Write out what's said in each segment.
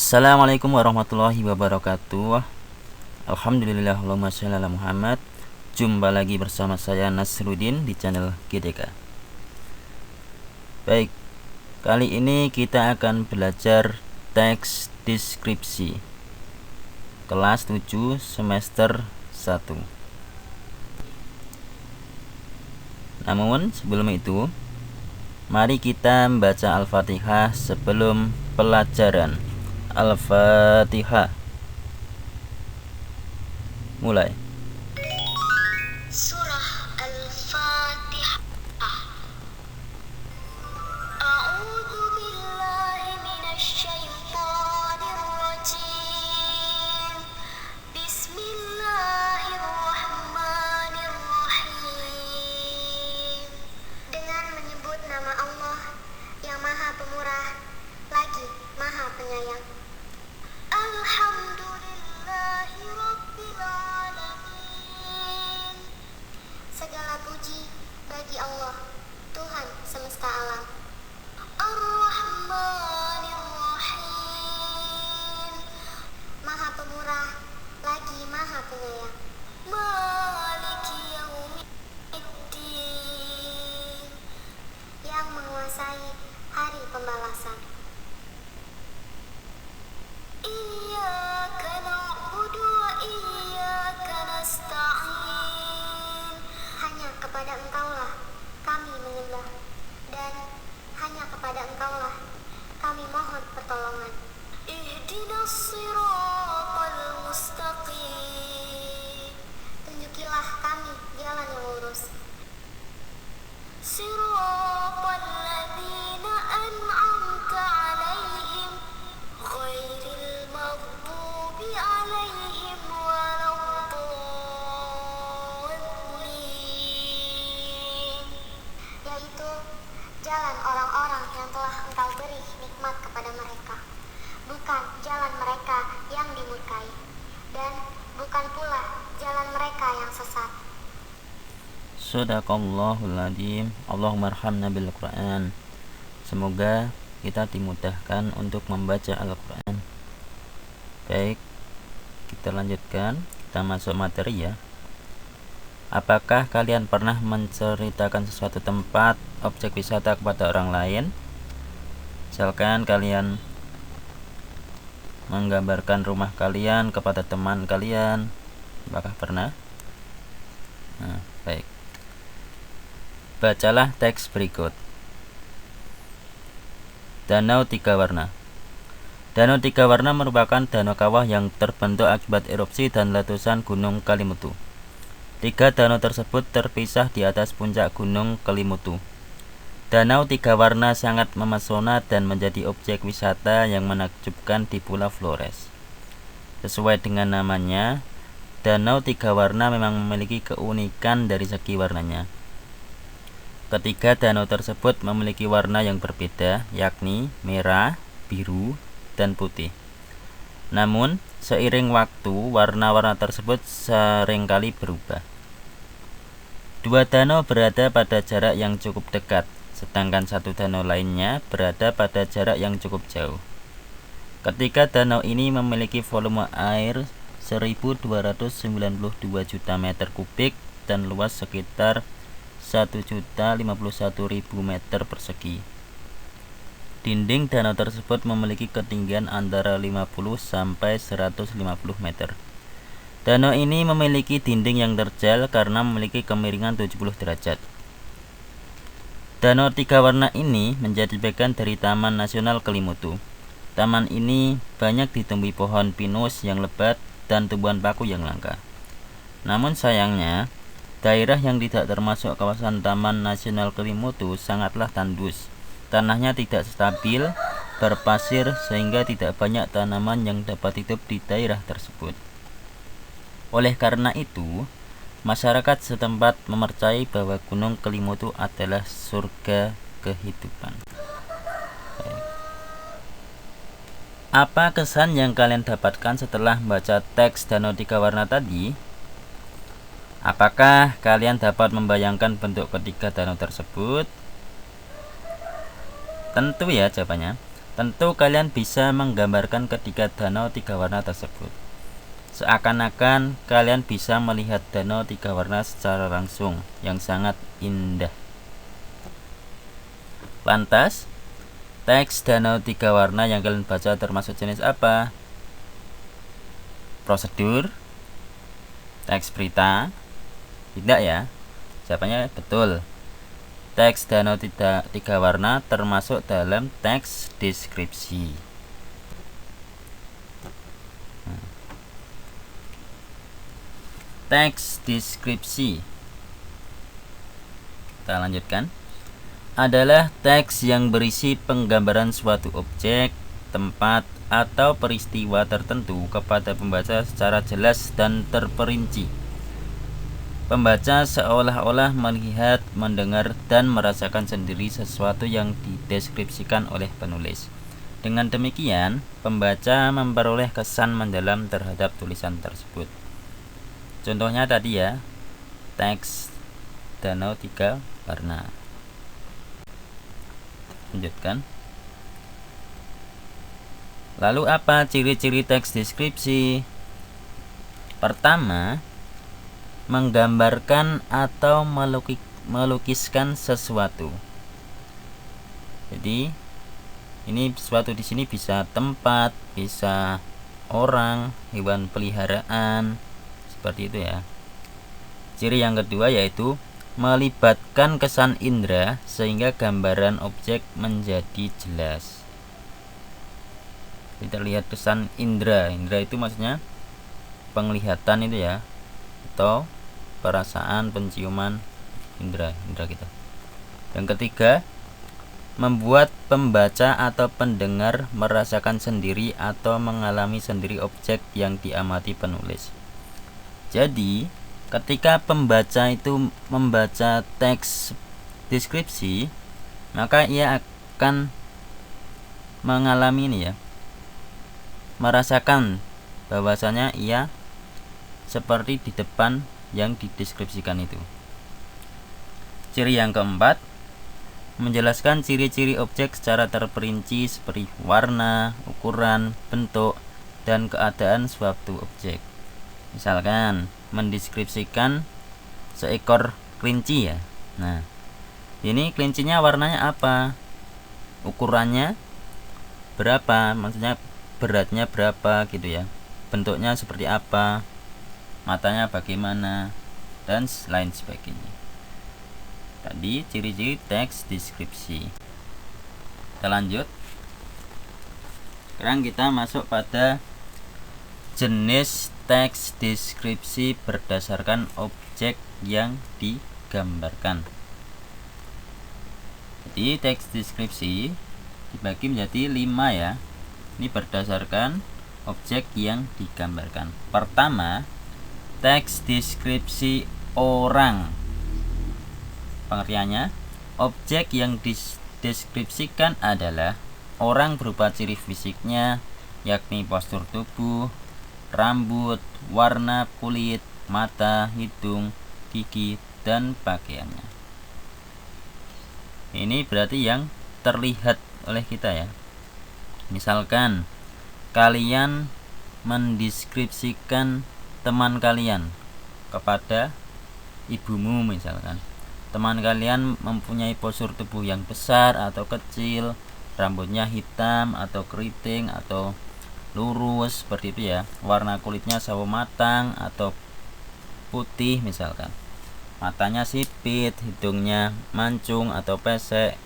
Assalamualaikum warahmatullahi wabarakatuh. Alhamdulillah, Allahumma sholli ala Muhammad. Jumpa lagi bersama saya Nasruddin di channel GDK. Baik, kali ini kita akan belajar teks deskripsi kelas 7 semester 1. Namun sebelum itu, mari kita membaca Al-Fatihah sebelum pelajaran. Al-Fatihah. Mulai. Surah Al-Fatihah. A'udzu billahi minasy syaithanir rajim. Bismillahirrahmanirrahim. Dengan menyebut nama Allah yang Maha Pemurah lagi Maha Penyayang. Alhamdulillahi Rabbil Alamin. Segala puji bagi Allah, Tuhan semesta alam. Ar-Rahmanir-Rahim. Maha Pemurah lagi Maha Penyayang. Maliki Yaumiddin. Yang menguasai hari pembalasan. Iyyaka na'budu wa iyyaka nasta'in. Hanya kepada Engkaulah kami menyembah, dan hanya kepada Engkaulah kami mohon pertolongan. Ihdinas siratal mustaqim. Tunjukilah kami jalan yang lurus. Siratal ladzina an'amta 'alaihim ghairil maghdubi 'alaihim waladdallin. Yaitu jalan orang-orang yang telah Engkau beri nikmat kepada mereka, bukan jalan mereka yang dimurkai, dan bukan pula jalan mereka yang sesat. Shadaqallahul adzim. Allahumma arhamna bil Quran. Semoga kita dimudahkan untuk membaca Al-Quran. Baik, kita lanjutkan. Kita masuk materi ya. Apakah kalian pernah menceritakan sesuatu tempat, objek wisata kepada orang lain? Misalkan kalian menggambarkan rumah kalian kepada teman kalian. Apakah pernah? Baik. Bacalah teks berikut. Danau tiga warna. Danau tiga warna merupakan danau kawah yang terbentuk akibat erupsi dan letusan Gunung Kelimutu. Tiga danau tersebut terpisah di atas puncak Gunung Kelimutu. Danau tiga warna sangat memesona dan menjadi objek wisata yang menakjubkan di Pulau Flores. Sesuai dengan namanya, danau tiga warna memang memiliki keunikan dari segi warnanya. Ketiga danau tersebut memiliki warna yang berbeda, yakni merah, biru, dan putih. Namun, seiring waktu, warna-warna tersebut seringkali berubah. Dua danau berada pada jarak yang cukup dekat, sedangkan satu danau lainnya berada pada jarak yang cukup jauh. Ketiga danau ini memiliki volume air 1.292 juta meter kubik dan luas sekitar 1.051.000 meter persegi. Dinding danau tersebut memiliki ketinggian antara 50 sampai 150 meter. Danau ini memiliki dinding yang terjal karena memiliki kemiringan 70 derajat. Danau tiga warna ini menjadi bagian dari Taman Nasional Kelimutu. Taman ini banyak ditumbuhi pohon pinus yang lebat dan tumbuhan paku yang langka. Namun sayangnya, daerah yang tidak termasuk kawasan Taman Nasional Kelimutu sangatlah tandus. Tanahnya tidak stabil, berpasir sehingga tidak banyak tanaman yang dapat hidup di daerah tersebut. Oleh karena itu, masyarakat setempat mempercayai bahwa Gunung Kelimutu adalah surga kehidupan. Baik. Apa kesan yang kalian dapatkan setelah membaca teks danau tiga warna tadi? Apakah kalian dapat membayangkan bentuk ketiga danau tersebut? Tentu ya jawabannya. Tentu kalian bisa menggambarkan ketiga danau tiga warna tersebut. Seakan-akan kalian bisa melihat danau tiga warna secara langsung yang sangat indah. Lantas, teks danau tiga warna yang kalian baca termasuk jenis apa? Prosedur? Teks berita? Tidak ya? Jawabannya betul. Teks danau tiga warna termasuk dalam teks deskripsi. Teks deskripsi, kita lanjutkan, adalah teks yang berisi penggambaran suatu objek, tempat, atau peristiwa tertentu kepada pembaca secara jelas dan terperinci. Pembaca seolah-olah melihat, mendengar, dan merasakan sendiri sesuatu yang dideskripsikan oleh penulis. Dengan demikian, pembaca memperoleh kesan mendalam terhadap tulisan tersebut. Contohnya tadi ya, teks danau tiga warna. Lanjutkan. Lalu apa ciri-ciri teks deskripsi? Pertama, menggambarkan atau melukiskan sesuatu. Jadi ini sesuatu di sini bisa tempat, bisa orang, hewan peliharaan, seperti itu ya. Ciri yang kedua yaitu melibatkan kesan indera sehingga gambaran objek menjadi jelas. Kita lihat kesan indera. Indera itu maksudnya penglihatan itu ya, atau perasaan, penciuman, indera kita. Yang ketiga, membuat pembaca atau pendengar merasakan sendiri atau mengalami sendiri objek yang diamati penulis. Jadi, ketika pembaca itu membaca teks deskripsi, maka ia akan mengalami ini ya, merasakan bahwasanya ia seperti di depan yang dideskripsikan itu. Ciri yang keempat, menjelaskan ciri-ciri objek secara terperinci seperti warna, ukuran, bentuk, dan keadaan suatu objek. Misalkan mendeskripsikan seekor kelinci ya. Nah, ini kelincinya warnanya apa? Ukurannya berapa? Maksudnya beratnya berapa gitu ya. Bentuknya seperti apa? Matanya bagaimana? Dan lain sebagainya. Tadi ciri-ciri teks deskripsi. Kita lanjut. Sekarang kita masuk pada jenis teks deskripsi berdasarkan objek yang digambarkan. Jadi teks deskripsi dibagi menjadi 5 ya. Ini berdasarkan objek yang digambarkan. Pertama, teks deskripsi orang. Pengertiannya, objek yang dideskripsikan adalah orang berupa ciri fisiknya, yakni postur tubuh, rambut, warna kulit, mata, hidung, gigi, dan pakaiannya. Ini berarti yang terlihat oleh kita ya. Misalkan kalian mendeskripsikan teman kalian kepada ibumu misalkan. Teman kalian mempunyai postur tubuh yang besar atau kecil, rambutnya hitam atau keriting atau lurus seperti itu ya. Warna kulitnya sawo matang atau putih misalkan. Matanya sipit, hidungnya mancung atau pesek.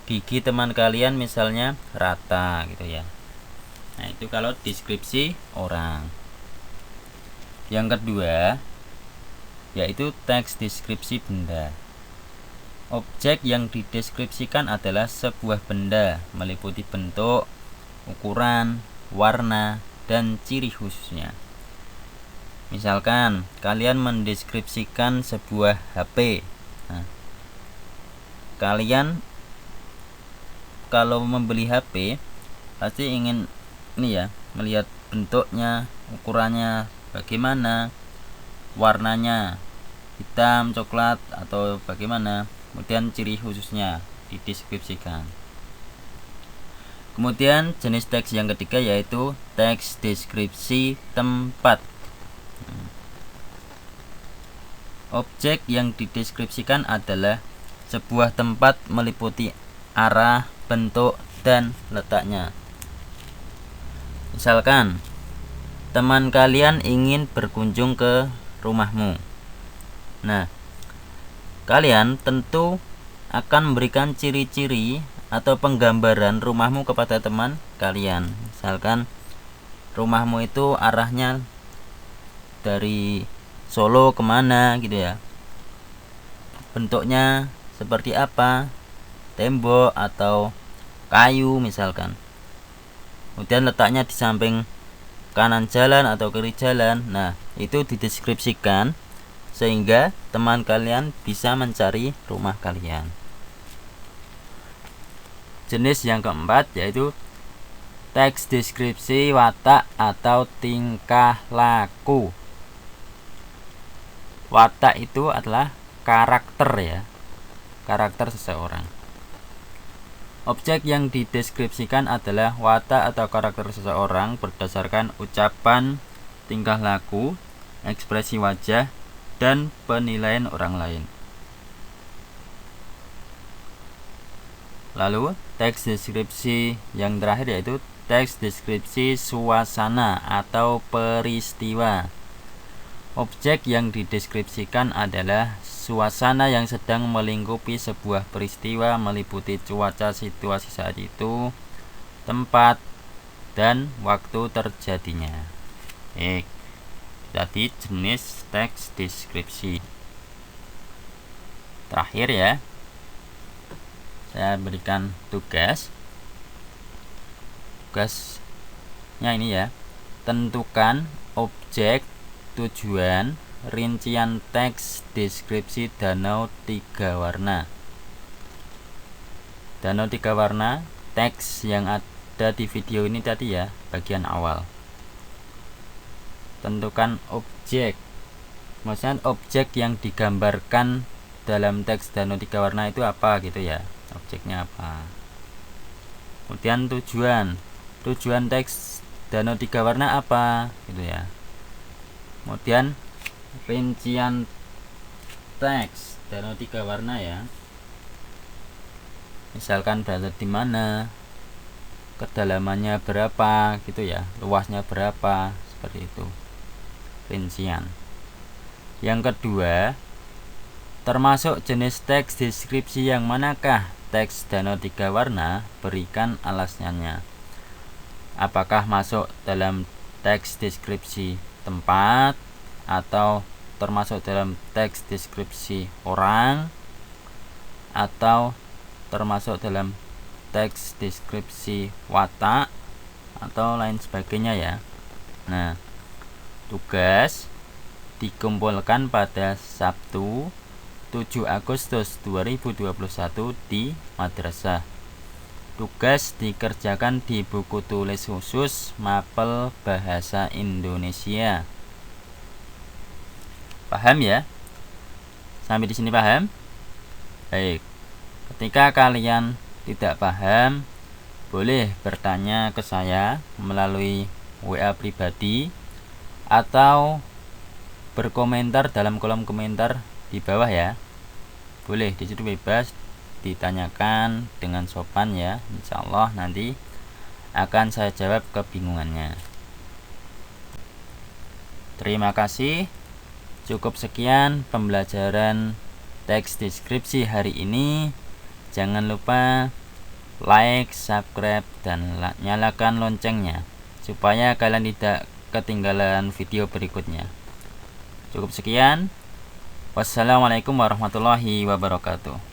Gigi teman kalian misalnya rata gitu ya. Nah, itu kalau deskripsi orang. Yang kedua yaitu teks deskripsi benda. Objek yang dideskripsikan adalah sebuah benda meliputi bentuk, ukuran, warna, dan ciri khususnya. Misalkan kalian mendeskripsikan sebuah HP. Nah, kalian kalau membeli HP pasti ingin ini ya, melihat bentuknya, ukurannya bagaimana, warnanya hitam, coklat atau bagaimana, kemudian ciri khususnya dideskripsikan. Kemudian jenis teks yang ketiga yaitu teks deskripsi tempat. Objek yang dideskripsikan adalah sebuah tempat meliputi arah, bentuk, dan letaknya. Misalkan, teman kalian ingin berkunjung ke rumahmu. Nah, kalian tentu akan memberikan ciri-ciri atau penggambaran rumahmu kepada teman kalian. Misalkan rumahmu itu arahnya dari Solo kemana gitu ya, bentuknya seperti apa, tembok atau kayu misalkan. Kemudian letaknya di samping kanan jalan atau kiri jalan. Nah, itu dideskripsikan sehingga teman kalian bisa mencari rumah kalian. Jenis yang keempat yaitu teks deskripsi watak atau tingkah laku. Watak itu adalah karakter ya, karakter seseorang. Objek yang dideskripsikan adalah watak atau karakter seseorang berdasarkan ucapan, tingkah laku, ekspresi wajah, dan penilaian orang lain. Lalu teks deskripsi yang terakhir yaitu teks deskripsi suasana atau peristiwa. Objek yang dideskripsikan adalah suasana yang sedang melingkupi sebuah peristiwa meliputi cuaca, situasi saat itu, tempat, dan waktu terjadinya. Jadi jenis teks deskripsi. Terakhir ya, saya berikan tugasnya ini ya. Tentukan objek, tujuan, rincian teks deskripsi danau 3 warna. Danau 3 warna, teks yang ada di video ini tadi ya, bagian awal. Tentukan objek, maksudnya objek yang digambarkan dalam teks danau 3 warna itu apa gitu ya, objeknya apa. Kemudian tujuan teks danau 3 warna apa gitu ya. Kemudian rincian teks danau 3 warna ya, misalkan berada di mana, kedalamannya berapa gitu ya, luasnya berapa, seperti itu rincian. Yang kedua, termasuk jenis teks deskripsi yang manakah teks danau 3 warna, berikan alasannya. Apakah masuk dalam teks deskripsi tempat atau termasuk dalam teks deskripsi orang atau termasuk dalam teks deskripsi watak atau lain sebagainya ya. Nah, tugas dikumpulkan pada Sabtu 7 Agustus 2021 di madrasah. Tugas dikerjakan di buku tulis khusus Mapel Bahasa Indonesia. Paham ya? Sampai di sini paham? Baik. Ketika kalian tidak paham, boleh bertanya ke saya melalui WA pribadi atau berkomentar dalam kolom komentar di bawah ya. Boleh, di situ bebas ditanyakan dengan sopan ya. Insyaallah nanti akan saya jawab kebingungannya. Terima kasih. Cukup sekian pembelajaran teks deskripsi hari ini. Jangan lupa like, subscribe, dan nyalakan loncengnya supaya kalian tidak ketinggalan video berikutnya. Cukup sekian. Wassalamualaikum warahmatullahi wabarakatuh.